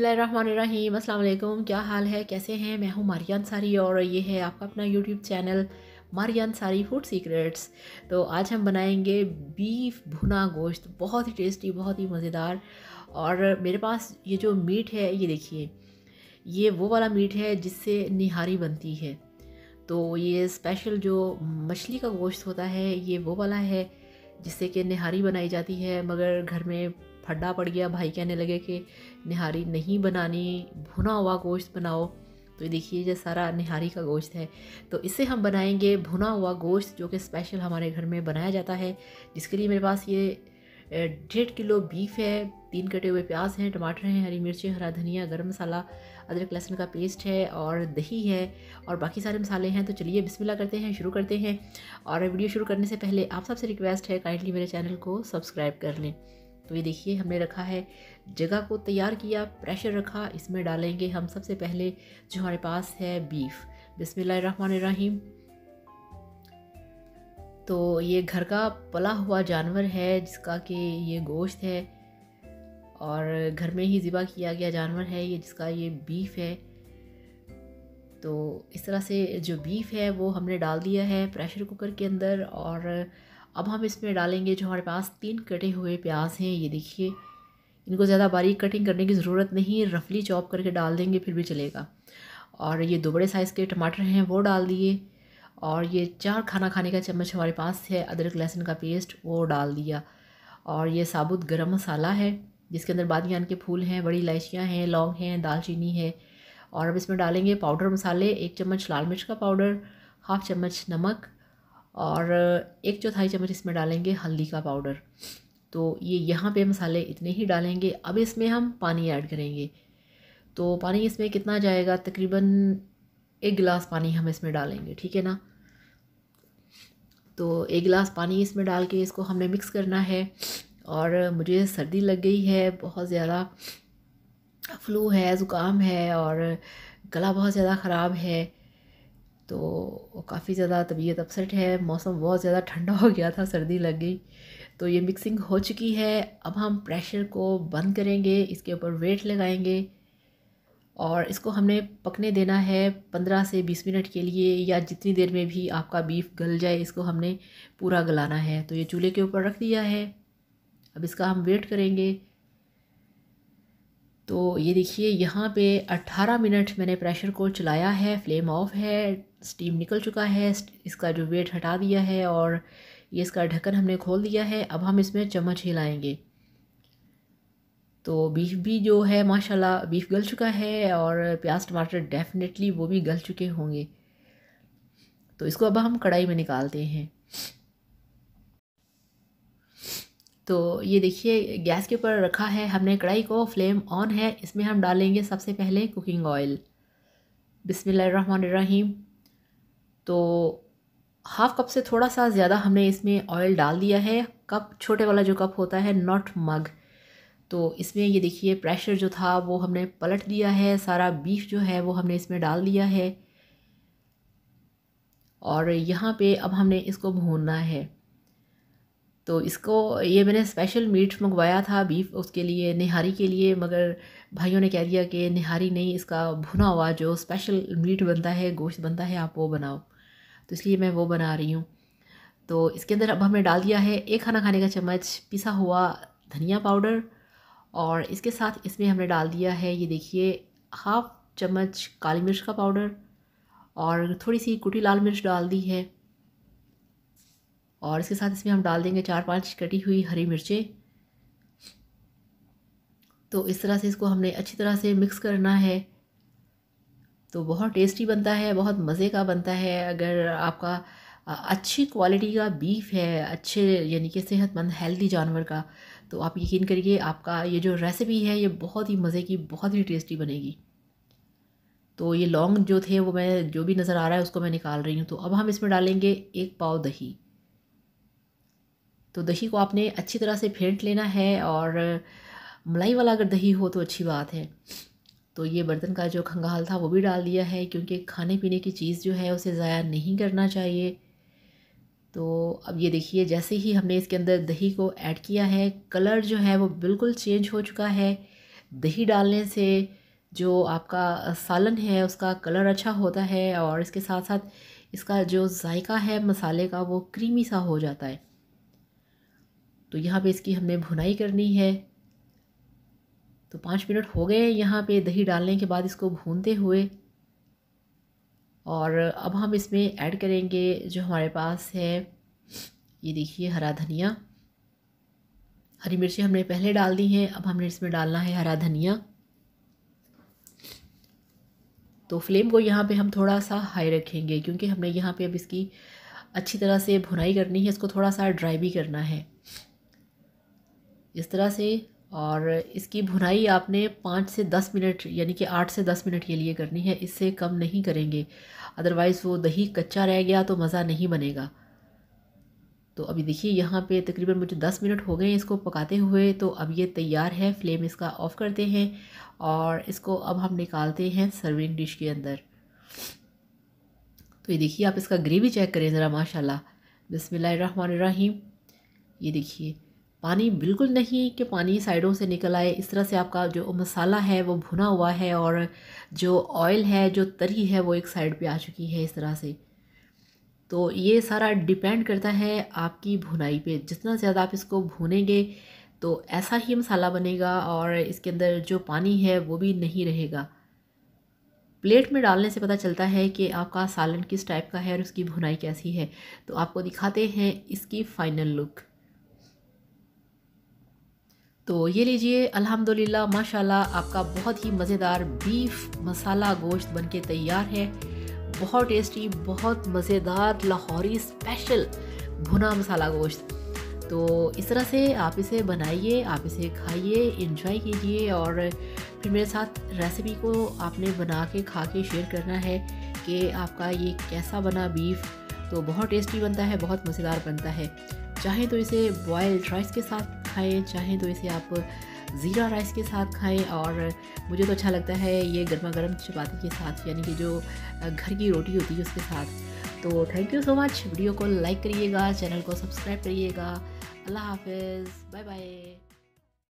बिस्मिल्लाहिर्रहमानिर्रहीम। अस्सलाम वालेकुम। क्या हाल है, कैसे हैं? मैं हूँ मारिया अंसारी और ये है आपका अपना YouTube channel Maria Ansari food secrets. तो आज हम बनाएंगे बीफ भुना गोश्त, बहुत ही टेस्टी, बहुत ही मज़ेदार। और मेरे पास ये जो मीट है, ये देखिए, ये वो वाला मीट है जिससे निहारी बनती है। तो ये स्पेशल जो मछली का गोश्त होता है, ये वो वाला है जिससे कि निहारी बनाई जाती है। मगर घर में फड्डा पड़ गया, भाई कहने लगे कि निहारी नहीं बनानी, भुना हुआ गोश्त बनाओ। तो ये देखिए, ये सारा निहारी का गोश्त है। तो इससे हम बनाएंगे भुना हुआ गोश्त, जो कि स्पेशल हमारे घर में बनाया जाता है। जिसके लिए मेरे पास ये 1.5 किलो बीफ है, 3 कटे हुए प्याज हैं, टमाटर हैं, हरी मिर्ची, हरा धनिया, गरम मसाला, अदरक लहसुन का पेस्ट है और दही है और बाकी सारे मसाले हैं। तो चलिए बिस्मिल्लाह करते हैं, शुरू करते हैं। और वीडियो शुरू करने से पहले आप सबसे रिक्वेस्ट है, काइंडली मेरे चैनल को सब्सक्राइब कर लें। तो ये देखिए, हमने रखा है, जगह को तैयार किया, प्रेशर रखा। इसमें डालेंगे हम सबसे पहले जो हमारे पास है बीफ। बिस्मिल्लाहिर्रहमानिर्रहीम। तो ये घर का पला हुआ जानवर है जिसका कि ये गोश्त है और घर में ही ज़िबा किया गया जानवर है ये, जिसका ये बीफ है। तो इस तरह से जो बीफ है वो हमने डाल दिया है प्रेशर कुकर के अंदर। और अब हम इसमें डालेंगे जो हमारे पास 3 कटे हुए प्याज हैं। ये देखिए, इनको ज़्यादा बारीक कटिंग करने की ज़रूरत नहीं, रफली चॉप करके डाल देंगे फिर भी चलेगा। और ये 2 बड़े साइज़ के टमाटर हैं, वो डाल दिए। और ये 4 खाना खाने का चम्मच हमारे पास है अदरक लहसुन का पेस्ट, वो डाल दिया। और ये साबुत गरम मसाला है जिसके अंदर बादियान के फूल हैं, बड़ी इलायचियाँ हैं, लौंग हैं, दालचीनी है। और अब इसमें डालेंगे पाउडर मसाले, 1 चम्मच लाल मिर्च का पाउडर, हाफ़ चम्मच नमक और 1/4 चम्मच इसमें डालेंगे हल्दी का पाउडर। तो ये यहाँ पे मसाले इतने ही डालेंगे। अब इसमें हम पानी ऐड करेंगे। तो पानी इसमें कितना जाएगा, तकरीबन 1 गिलास पानी हम इसमें डालेंगे, ठीक है ना। तो 1 गिलास पानी इसमें डाल के इसको हमने मिक्स करना है। और मुझे सर्दी लग गई है बहुत ज़्यादा, फ्लू है, ज़ुकाम है और गला बहुत ज़्यादा ख़राब है। तो काफ़ी ज़्यादा तबीयत अपसेट है, मौसम बहुत ज़्यादा ठंडा हो गया था, सर्दी लग गई। तो ये मिक्सिंग हो चुकी है। अब हम प्रेशर को बंद करेंगे, इसके ऊपर वेट लगाएंगे और इसको हमने पकने देना है 15 से 20 मिनट के लिए, या जितनी देर में भी आपका बीफ गल जाए, इसको हमने पूरा गलाना है। तो ये चूल्हे के ऊपर रख दिया है, अब इसका हम वेट करेंगे। तो ये देखिए, यहाँ पे 18 मिनट मैंने प्रेशर को चलाया है, फ्लेम ऑफ है, स्टीम निकल चुका है, इसका जो वेट हटा दिया है और ये इसका ढक्कन हमने खोल दिया है। अब हम इसमें चम्मच हिलाएंगे। तो बीफ भी जो है माशाल्लाह बीफ गल चुका है और प्याज टमाटर डेफिनेटली वो भी गल चुके होंगे। तो इसको अब हम कढ़ाई में निकालते हैं। तो ये देखिए, गैस के ऊपर रखा है हमने कढ़ाई को, फ्लेम ऑन है। इसमें हम डालेंगे सबसे पहले कुकिंग ऑयल। बिस्मिल्लाहिर्रहमानिर्रहीम। तो हाफ़ कप से थोड़ा सा ज़्यादा हमने इसमें ऑयल डाल दिया है। कप, छोटे वाला जो कप होता है, नॉट मग। तो इसमें ये देखिए, प्रेशर जो था वो हमने पलट दिया है, सारा बीफ जो है वो हमने इसमें डाल दिया है। और यहाँ पे अब हमने इसको भूनना है। तो इसको, ये मैंने स्पेशल मीट मंगवाया था बीफ, उसके लिए, निहारी के लिए, मगर भाइयों ने कह दिया कि निहारी नहीं, इसका भुना हुआ जो स्पेशल मीट बनता है, गोश्त बनता है, आप वो बनाओ। तो इसलिए मैं वो बना रही हूँ। तो इसके अंदर अब हमने डाल दिया है 1 खाना खाने का चम्मच पिसा हुआ धनिया पाउडर। और इसके साथ इसमें हमने डाल दिया है, ये देखिए, हाफ़ चम्मच काली मिर्च का पाउडर और थोड़ी सी कुटी लाल मिर्च डाल दी है। और इसके साथ इसमें हम डाल देंगे 4-5 कटी हुई हरी मिर्चें। तो इस तरह से इसको हमने अच्छी तरह से मिक्स करना है। तो बहुत टेस्टी बनता है, बहुत मज़े का बनता है। अगर आपका अच्छी क्वालिटी का बीफ है, अच्छे यानी कि सेहतमंद हेल्दी जानवर का, तो आप यकीन करिए, आपका ये जो रेसिपी है ये बहुत ही मज़े की, बहुत ही टेस्टी बनेगी। तो ये लौंग जो थे वो मैं, जो भी नज़र आ रहा है उसको मैं निकाल रही हूँ। तो अब हम इसमें डालेंगे 1 पाव दही। तो दही को आपने अच्छी तरह से फेंट लेना है और मलाई वाला अगर दही हो तो अच्छी बात है। तो ये बर्तन का जो खंगाल था वो भी डाल दिया है, क्योंकि खाने पीने की चीज़ जो है उसे ज़ाया नहीं करना चाहिए। तो अब ये देखिए, जैसे ही हमने इसके अंदर दही को ऐड किया है, कलर जो है वो बिल्कुल चेंज हो चुका है। दही डालने से जो आपका सालन है उसका कलर अच्छा होता है और इसके साथ साथ इसका जो जायका है मसाले का वो क्रीमी सा हो जाता है। तो यहाँ पे इसकी हमने भुनाई करनी है। तो 5 मिनट हो गए यहाँ पे दही डालने के बाद इसको भूनते हुए। और अब हम इसमें ऐड करेंगे जो हमारे पास है, ये देखिए हरा धनिया। हरी मिर्ची हमने पहले डाल दी हैं, अब हमने इसमें डालना है हरा धनिया। तो फ्लेम को यहाँ पे हम थोड़ा सा हाई रखेंगे क्योंकि हमने यहाँ पे अब इसकी अच्छी तरह से भुनाई करनी है, इसको थोड़ा सा ड्राई भी करना है इस तरह से। और इसकी भुनाई आपने 5 से 10 मिनट यानी कि 8 से 10 मिनट के लिए करनी है, इससे कम नहीं करेंगे, अदरवाइज़ वो दही कच्चा रह गया तो मज़ा नहीं बनेगा। तो अभी देखिए यहाँ पे तकरीबन मुझे 10 मिनट हो गए इसको पकाते हुए। तो अब ये तैयार है, फ्लेम इसका ऑफ़ करते हैं और इसको अब हम निकालते हैं सर्विंग डिश के अंदर। तो ये देखिए आप इसका ग्रेवी चेक करें ज़रा, माशाल्लाह, बिस्मिल्लाहिर्रहमानिर्रहीम। ये देखिए पानी बिल्कुल नहीं कि पानी साइडों से निकल आए, इस तरह से आपका जो मसाला है वो भुना हुआ है और जो ऑयल है, जो तरी है, वो एक साइड पे आ चुकी है इस तरह से। तो ये सारा डिपेंड करता है आपकी भुनाई पे, जितना ज़्यादा आप इसको भूनेंगे तो ऐसा ही मसाला बनेगा और इसके अंदर जो पानी है वो भी नहीं रहेगा। प्लेट में डालने से पता चलता है कि आपका सालन किस टाइप का है और उसकी भुनाई कैसी है। तो आपको दिखाते हैं इसकी फ़ाइनल लुक। तो ये लीजिए, अल्हम्दुलिल्लाह माशाल्लाह, आपका बहुत ही मज़ेदार बीफ मसाला गोश्त बनके तैयार है। बहुत टेस्टी, बहुत मज़ेदार लाहौरी स्पेशल भुना मसाला गोश्त। तो इस तरह से आप इसे बनाइए, आप इसे खाइए, एंजॉय कीजिए और फिर मेरे साथ रेसिपी को आपने बना के खा के शेयर करना है कि आपका ये कैसा बना बीफ। तो बहुत टेस्टी बनता है, बहुत मज़ेदार बनता है। चाहें तो इसे बॉयल्ड राइस के साथ खाएं, चाहें तो इसे आप ज़ीरा राइस के साथ खाएं और मुझे तो अच्छा लगता है ये गर्मा गर्म चपाती के साथ, यानी कि जो घर की रोटी होती है उसके साथ। तो thank you so much. Video को लाइक करिएगा, चैनल को सब्सक्राइब करिएगा। अल्लाह हाफिज़, बाय बाय।